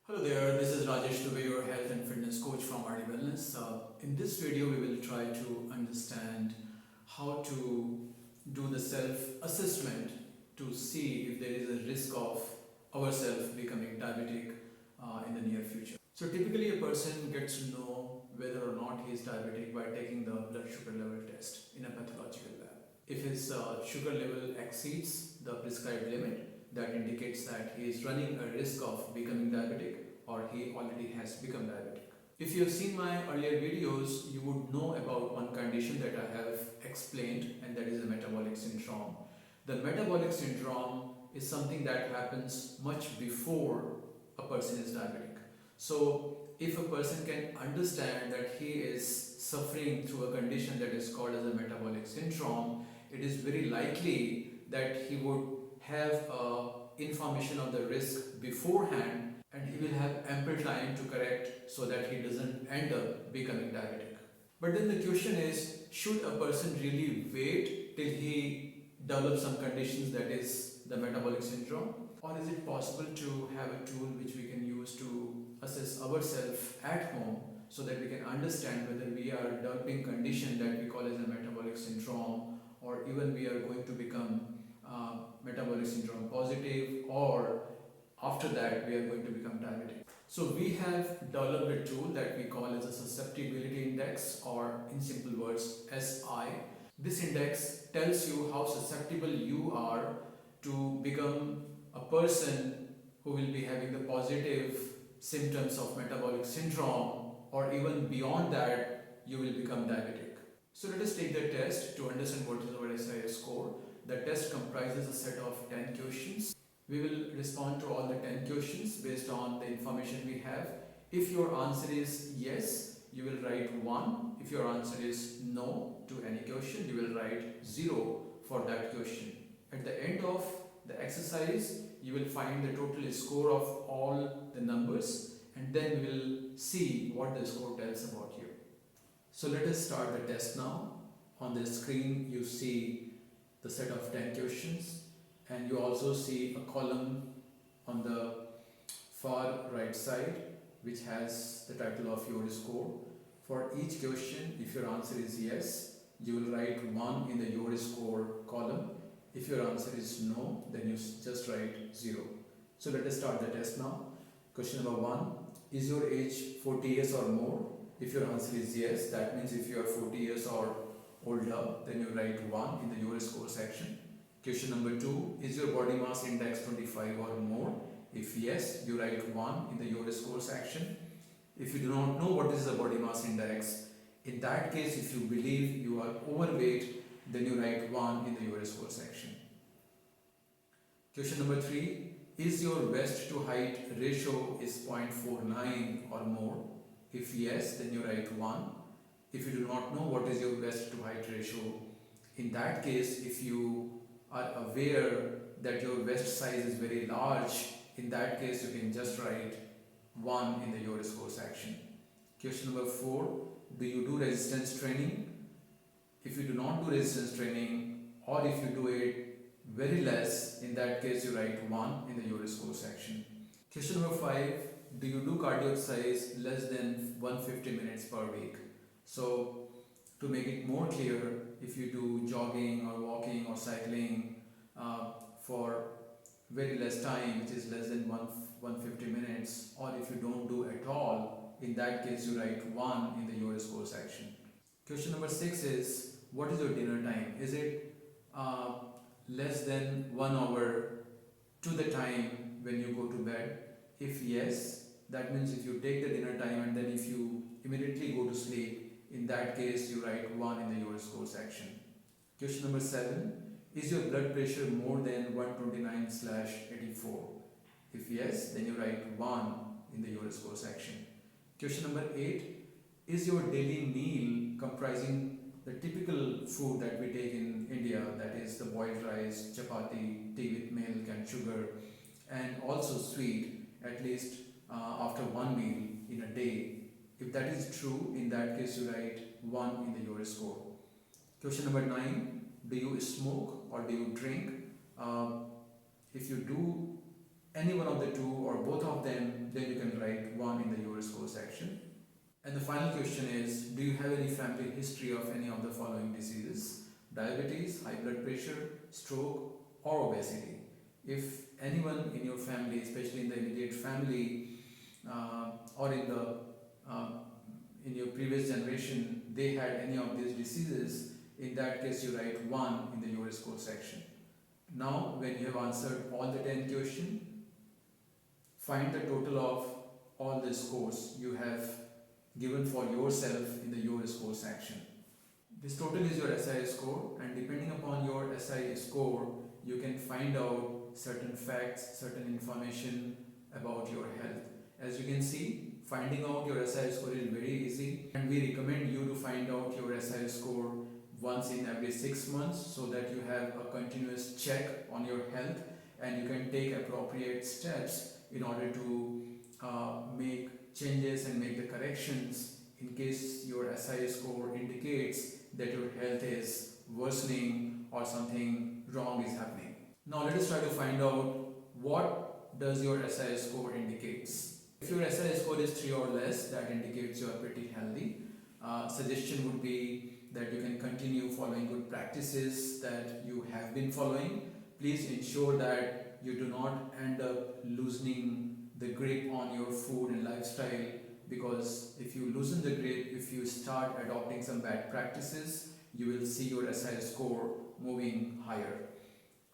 Hello there, this is Rajesh Dubey, your health and fitness coach from RD Wellness. In this video, we will try to understand how to do the self-assessment to see if there is a risk of ourselves becoming diabetic in the near future. So typically a person gets to know whether or not he is diabetic by taking the blood sugar level test in a pathological lab. If his sugar level exceeds the prescribed limit, that indicates that he is running a risk of becoming diabetic or he already has become diabetic. If you have seen my earlier videos, you would know about one condition that I have explained, and that is the metabolic syndrome. The metabolic syndrome is something that happens much before a person is diabetic. So if a person can understand that he is suffering through a condition that is called as a metabolic syndrome, it is very likely that he would have information of the risk beforehand, and he will have ample time to correct so that he doesn't end up becoming diabetic. But then the question is, should a person really wait till he develops some conditions that is the metabolic syndrome? Or is it possible to have a tool which we can use to assess ourselves at home so that we can understand whether we are developing condition that we call as a metabolic syndrome, or even we are going to become metabolic syndrome positive, or after that we are going to become diabetic. So we have developed a tool that we call as a Susceptibility Index, or in simple words SI. This index tells you how susceptible you are to become a person who will be having the positive symptoms of metabolic syndrome, or even beyond that you will become diabetic. So let us take the test to understand what is our SI score. The test comprises a set of 10 questions. We will respond to all the 10 questions based on the information we have. If your answer is yes, you will write 1. If your answer is no to any question, you will write 0 for that question. At the end of the exercise, you will find the total score of all the numbers, and then we will see what the score tells about you. So let us start the test now. On the screen you see the set of 10 questions, and you also see a column on the far right side which has the title of your score. For each question, if your answer is yes, you will write 1 in the your score column. If your answer is no, then you just write 0. So let us start the test now. Question number 1. Is your age 40 years or more? If your answer is yes, that means if you are 40 years or older, then you write 1 in the your score section. Question number 2. Is your body mass index 25 or more? If yes, you write 1 in the your score section. If you do not know what is the body mass index, in that case, if you believe you are overweight, then you write 1 in the your score section. Question number 3. Is your waist to height ratio is 0.49 or more? If yes, then you write 1. If you do not know what is your waist to height ratio, in that case, if you are aware that your waist size is very large, in that case you can just write 1 in the your score section. Question number 4. Do you do resistance training? If you do not do resistance training, or if you do it very less, in that case you write 1 in the your score section. Question number 5. Do you do cardio exercise less than 150 minutes per week? So to make it more clear, if you do jogging or walking or cycling for very less time, which is less than 150 minutes, or if you don't do at all, in that case you write 1 in the your score section. Question number 6 is, what is your dinner time? Is it less than 1 hour to the time when you go to bed? If yes, that means if you take the dinner time and then if you immediately go to sleep, in that case you write 1 in the your score section. Question number 7. Is your blood pressure more than 129/84? If yes, then you write 1 in the your score section. Question number 8. Is your daily meal comprising the typical food that we take in India, that is the boiled rice, chapati, tea with milk and sugar, and also sweet, at least after one meal in a day? If that is true, in that case you write 1 in the your score. Question number 9. Do you smoke or do you drink? If you do any one of the two or both of them, then you can write 1 in the your score section. And the final question is, do you have any family history of any of the following diseases? Diabetes, high blood pressure, stroke, or obesity? If anyone in your family, especially in the immediate family, or in your previous generation, they had any of these diseases, in that case you write 1 in the your score section. Now, when you have answered all the 10 questions, find the total of all the scores you have given for yourself in the your score section. This total is your SI score, and depending upon your SI score, you can find out certain facts, certain information about your health. As you can see, finding out your SI score is very easy, and we recommend you to find out your SI score once in every 6 months so that you have a continuous check on your health and you can take appropriate steps in order to make changes and make the corrections in case your SI score indicates that your health is worsening or something wrong is happening. Now let us try to find out what does your SI score indicates. If your SI score is 3 or less, that indicates you are pretty healthy. Suggestion would be that you can continue following good practices that you have been following. Please ensure that you do not end up loosening the grip on your food and lifestyle, because if you loosen the grip, if you start adopting some bad practices, you will see your SI score moving higher.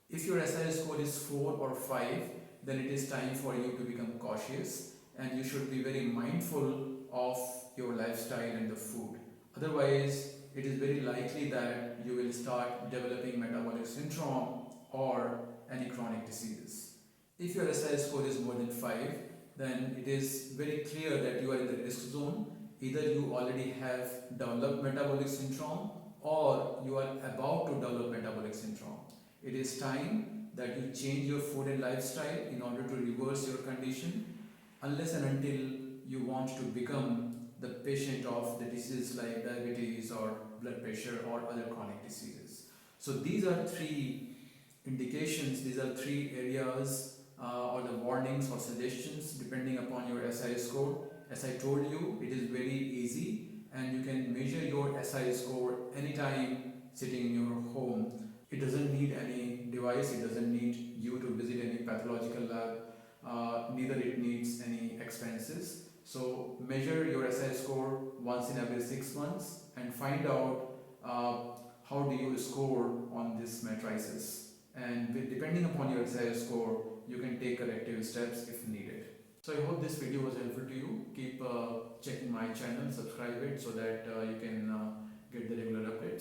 If your SI score is 4 or 5, then it is time for you to become cautious and you should be very mindful of your lifestyle and the food. Otherwise, it is very likely that you will start developing metabolic syndrome or any chronic diseases. If your SI score is more than 5, then it is very clear that you are in the risk zone. Either you already have developed metabolic syndrome or you are about to develop metabolic syndrome. It is time that you change your food and lifestyle in order to reverse your condition, unless and until you want to become the patient of the diseases like diabetes or blood pressure or other chronic diseases. So these are 3 indications, these are 3 areas or the warnings or suggestions depending upon your SI score. As I told you, it is very easy and you can measure your SI score anytime sitting in your home. It doesn't need any device, it doesn't need you to visit any pathological lab, neither it needs any expenses. So measure your SI score once in every 6 months and find out how do you score on this matrices. And depending upon your SI score, you can take corrective steps if needed. So I hope this video was helpful to you. Keep checking my channel, subscribe it so that you can get the regular updates.